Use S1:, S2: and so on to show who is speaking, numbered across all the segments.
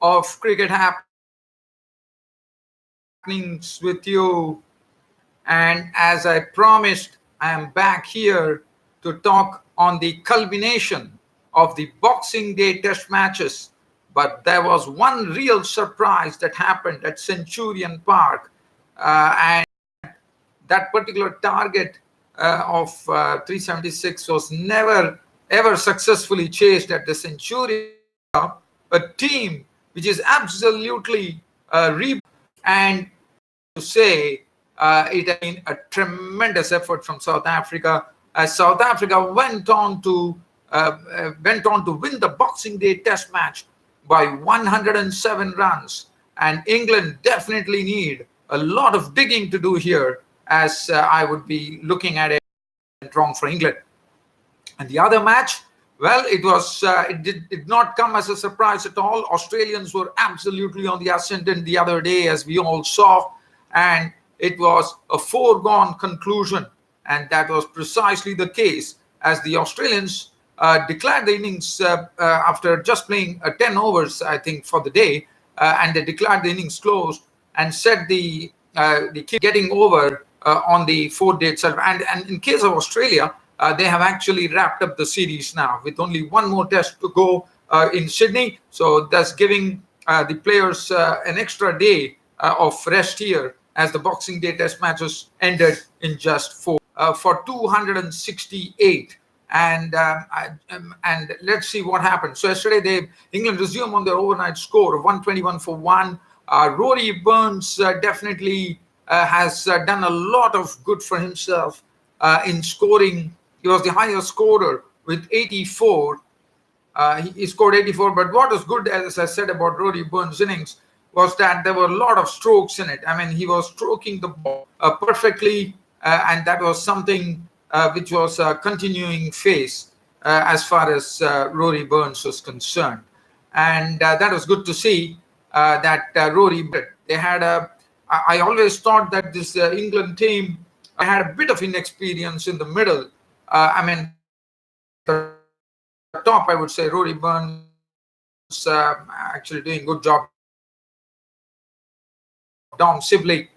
S1: of cricket happenings with you. And as I promised, I am back here to talk on the culmination of the Boxing Day test matches. But there was one real surprise that happened at Centurion Park. And that particular target of 376 was never ever successfully chased at the Centurion, a team which is absolutely and to say it has been a tremendous effort from South Africa, as South Africa went on to win the Boxing Day test match by 107 runs, and England definitely need a lot of digging to do here, as I would be looking at it wrong for England. And the other match, well, it did not come as a surprise at all. Australians were absolutely on the ascendant the other day, as we all saw, and it was a foregone conclusion. And that was precisely the case, as the Australians declared the innings after just playing 10 overs, I think, for the day, and they declared the innings closed and said the getting over on the fourth day itself. And in case of Australia, they have actually wrapped up the series now with only one more test to go in Sydney. So that's giving the players an extra day of rest here, as the Boxing Day test matches ended in just four for 268. And let's see what happened. So yesterday, England resumed on their overnight score of 121 for 1. Rory Burns definitely has done a lot of good for himself in scoring. He was the highest scorer with 84. He scored 84. But what was good, as I said about Rory Burns' innings, was that there were a lot of strokes in it. I mean, he was stroking the ball perfectly, and that was something which was a continuing phase as far as Rory Burns was concerned. And that was good to see that Rory, they had I always thought that this England team had a bit of inexperience in the middle. I mean, the top, I would say Rory Burns actually doing a good job. Dom Sibley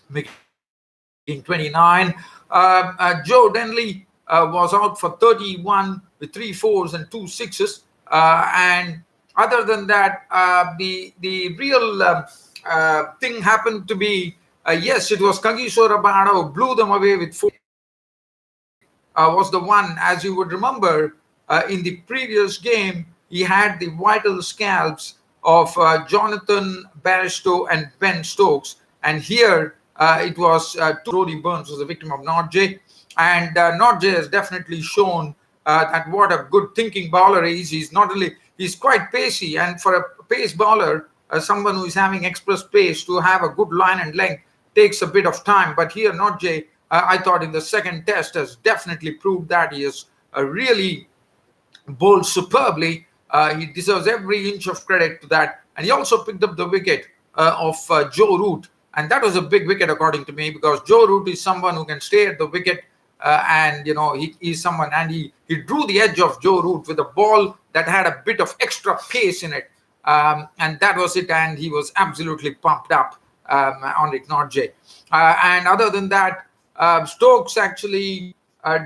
S1: making 29. Joe Denley was out for 31 with 3 4s and 2 6s. And other than that, the real thing happened to be, yes, it was Kagiso Rabada who blew them away with 4. Was the one, as you would remember, in the previous game, he had the vital scalps of Jonathan Bairstow and Ben Stokes. And here it was Rory Burns was a victim of Nortje. And Nortje has definitely shown that what a good thinking bowler he is. He's quite pacey. And for a pace bowler, someone who is having express pace, to have a good line and length takes a bit of time. But here, Nortje, I thought in the second test has definitely proved that he is really bowled superbly. He deserves every inch of credit to that. And he also picked up the wicket of Joe Root. And that was a big wicket, according to me, because Joe Root is someone who can stay at the wicket. And, he's someone, and he drew the edge of Joe Root with a ball that had a bit of extra pace in it. And that was it. And he was absolutely pumped up on Rick Nortje. And other than that, Stokes actually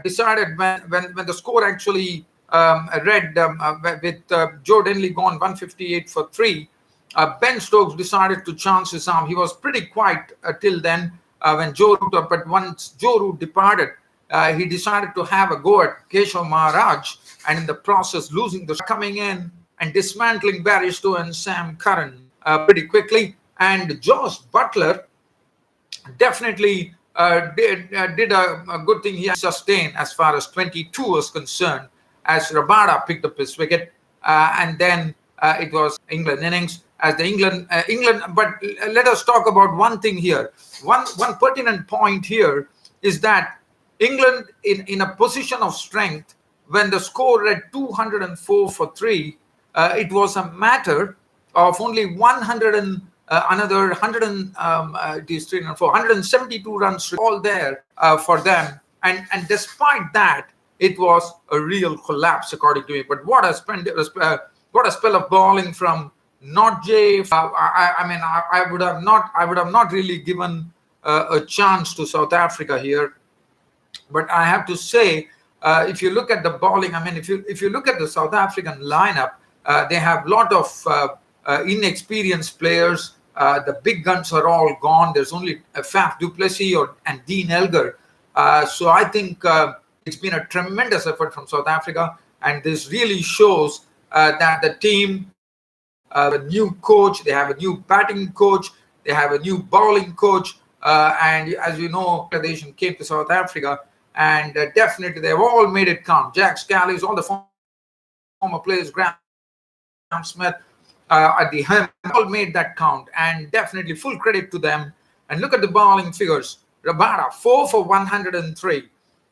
S1: decided when the score actually read with Joe Denley gone 158 for 3, Ben Stokes decided to chance his arm. He was pretty quiet till then when Joe Root, but once Joe Root departed, he decided to have a go at Keshav Maharaj, and in the process losing the coming in and dismantling Bairstow and Sam Curran pretty quickly. And Josh Butler definitely did a good thing here, sustained as far as 22 was concerned, as Rabada picked up his wicket, and then it was England innings as the England. But let us talk about one thing here. One pertinent point here is that England in a position of strength, when the score read 204 for 3, it was a matter of only 172 runs all there for them, and despite that, it was a real collapse, according to me. But what a spell of bowling from Not Jay. I mean, I would have not really given a chance to South Africa here. But I have to say, if you look at the bowling, I mean, if you look at the South African lineup, they have a lot of inexperienced players. The big guns are all gone. There's only Faf du Plessis and Dean Elgar. So I think it's been a tremendous effort from South Africa, and this really shows that the team, a new coach, they have a new batting coach, they have a new bowling coach, and as you know, Bangladesh came to South Africa, and definitely they've all made it count. Jack Scalise, all the former players, Graham Smith at the helm, all made that count, and definitely full credit to them. And look at the bowling figures. Rabada, 4 for 103,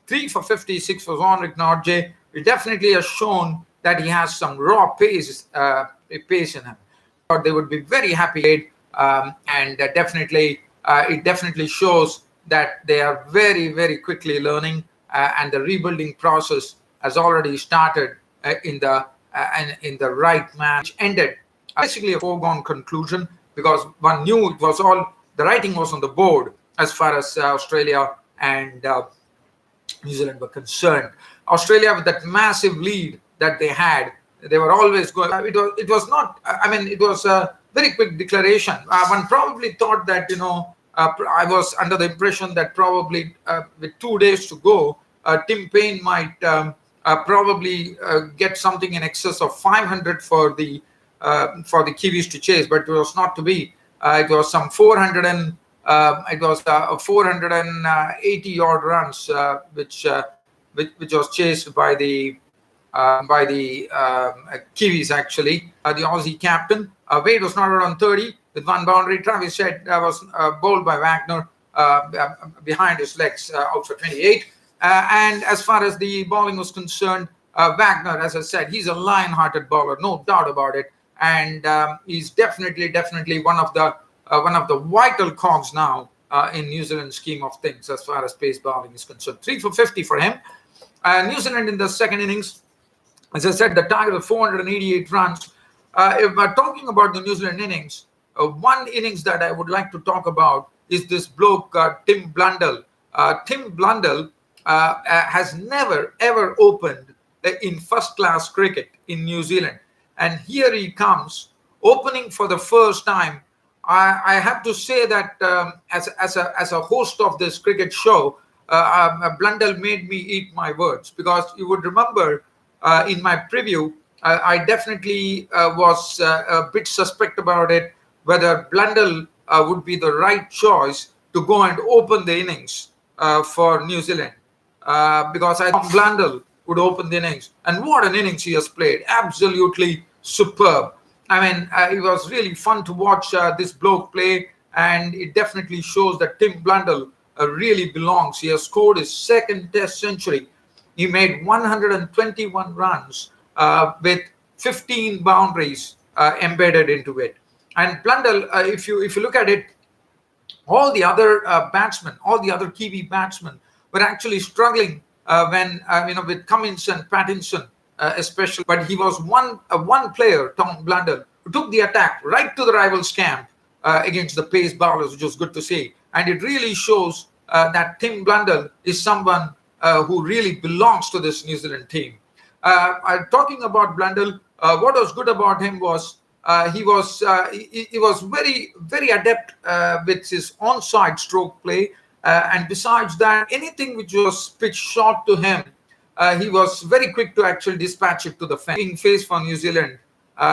S1: 3 for 56 for Zonric Norje. It definitely has shown that he has some raw pace in him. Thought they would be very happy, and definitely it definitely shows that they are very, very quickly learning, and the rebuilding process has already started in the right match. Ended basically a foregone conclusion, because one knew it was all, the writing was on the board as far as Australia and New Zealand were concerned. Australia, with that massive lead that they had, they were always going. It was not. I mean, it was a very quick declaration. One probably thought that, I was under the impression that probably with 2 days to go, Tim Payne might probably get something in excess of 500 for the Kiwis to chase, but it was not to be. It was some 400 and it was 480 odd runs, which was chased by the Kiwis, actually. The Aussie captain, Wade, was not around 30 with one boundary. Travis Head was bowled by Wagner behind his legs, out for 28. And as far as the bowling was concerned, Wagner, as I said, he's a lion-hearted bowler, no doubt about it. And he's definitely one of the vital cogs now in New Zealand's scheme of things as far as pace bowling is concerned. 3 for 50 for him. New Zealand in the second innings, as I said, the target of 488 runs. If we're talking about the New Zealand innings, one innings that I would like to talk about is this bloke, Tim Blundell. Tim Blundell has never, ever opened in first-class cricket in New Zealand. And here he comes, opening for the first time. I have to say that as a host of this cricket show, Blundell made me eat my words, because you would remember in my preview, I definitely was a bit suspect about it, whether Blundell would be the right choice to go and open the innings for New Zealand, because I thought Blundell would open the innings. And what an innings he has played. Absolutely superb. I mean, it was really fun to watch this bloke play, and it definitely shows that Tim Blundell really belongs. He has scored his second Test century. He made 121 runs with 15 boundaries embedded into it. And Blundell, if you look at it, all the other batsmen, all the other Kiwi batsmen were actually struggling when with Cummins and Pattinson especially. But he was one player, Tom Blundell, who took the attack right to the rivals' camp against the pace bowlers, which was good to see. And it really shows that Tim Blundell is someone who really belongs to this New Zealand team. Talking about Blundell, what was good about him was he was very, very adept with his onside stroke play. And besides that, anything which was pitched short to him, he was very quick to actually dispatch it to the face for New Zealand.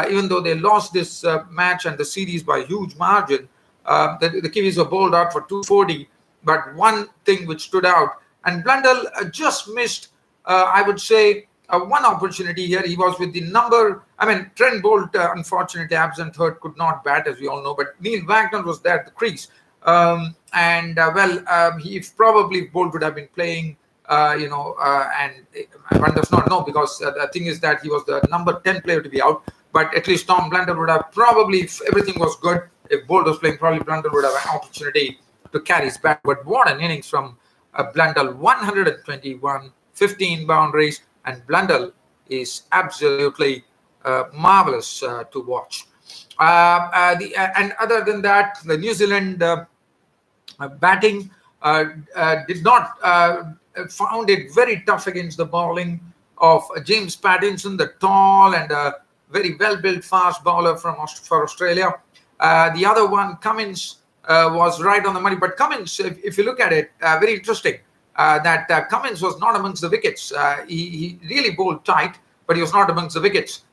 S1: Even though they lost this match and the series by a huge margin, the Kiwis were bowled out for 240. But one thing which stood out, and Blundell just missed, I would say, one opportunity here. He was with the Trent Bolt, unfortunately absent, hurt, could not bat, as we all know, but Neil Wagner was there at the crease. If probably Bolt would have been playing, and one does not know, because the thing is that he was the number 10 player to be out. But at least Tom Blundell would have probably, if everything was good, if Bolt was playing, probably Blundell would have an opportunity to carry his bat. But what an innings from Blundell, 121, 15 boundaries, and Blundell is absolutely marvelous to watch. And other than that, the New Zealand batting did not found it very tough against the bowling of James Pattinson, the tall and very well-built fast bowler for Australia. The other one, Cummins, was right on the money. But Cummins, if you look at it, very interesting that Cummins was not amongst the wickets. He really bowled tight, but he was not amongst the wickets.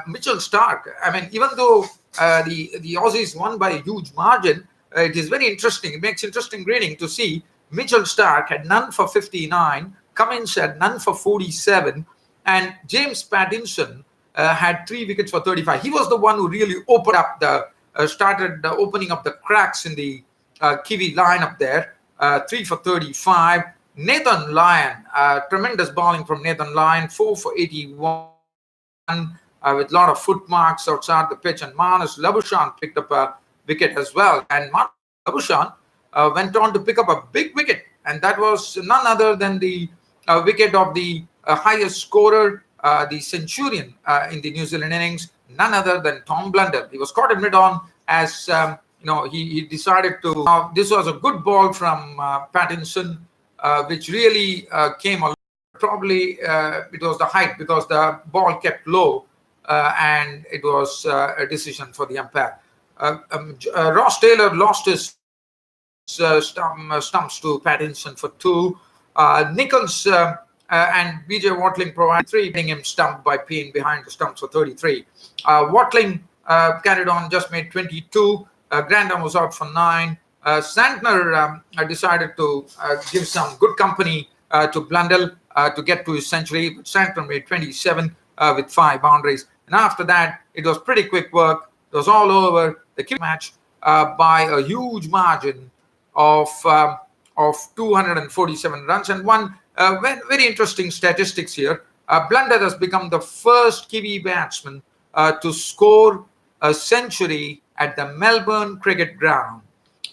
S1: Mitchell Stark, I mean, even though the Aussies won by a huge margin, it is very interesting. It makes interesting reading to see Mitchell Stark had none for 59, Cummins had none for 47, and James Pattinson had 3 wickets for 35. He was the one who really opened up started opening up the cracks in the Kiwi lineup there. 3 for 35. Nathan Lyon, tremendous bowling from Nathan Lyon, 4 for 81. With a lot of foot marks outside the pitch, and Marnus Labuschagne picked up a wicket as well. And Marnus Labuschagne went on to pick up a big wicket, and that was none other than the wicket of the highest scorer, the centurion in the New Zealand innings, none other than Tom Blundell. He was caught in mid-on as he decided to. This was a good ball from Pattinson, which really came along. Probably it was the height because the ball kept low, and it was a decision for the umpire. Ross Taylor lost his stumps to Pattinson for 2. Nichols and BJ Watling provided 3, getting him stumped by Payne behind the stumps for 33. Watling carried on, just made 22. Grandon was out for 9. Santner decided to give some good company to Blundell to get to his century. But Santner made 27 with 5 boundaries. And after that, it was pretty quick work. It was all over. The match by a huge margin of 247 runs. And one very interesting statistics here. Blundell has become the first Kiwi batsman to score a century at the Melbourne Cricket Ground.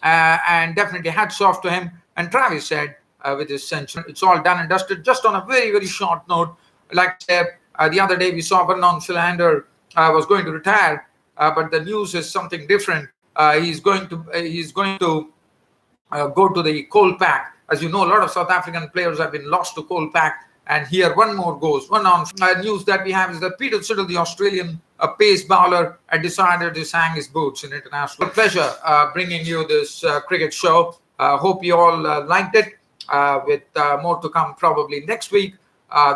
S1: And definitely hats off to him. And Travis said with his century, it's all done and dusted. Just on a very, very short note, like I said, the other day we saw Vernon Philander was going to retire, but the news is something different. He's going to go to the coal pack. As you know, a lot of South African players have been lost to coal pack. And here one more goes. One on news that we have is that Peter Siddle, the Australian pace bowler, had decided to hang his boots in international. A pleasure bringing you this cricket show. Hope you all liked it. With more to come probably next week.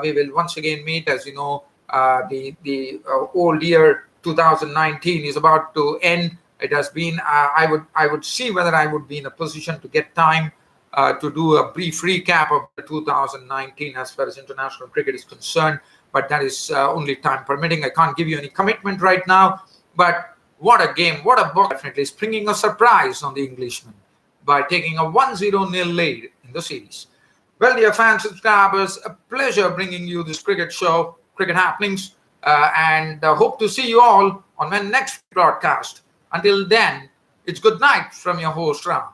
S1: We will once again meet. As you know, the old year 2019 is about to end. It has been. I would see whether I would be in a position to get time to do a brief recap of 2019 as far as international cricket is concerned. But that is only time permitting. I can't give you any commitment right now. But what a game! What a book! Definitely springing a surprise on the Englishman by taking a 1-0 lead in the series. Well, dear fans, subscribers, a pleasure bringing you this cricket show, Cricket Happenings, and hope to see you all on my next broadcast. Until then, it's good night from your host, Ram.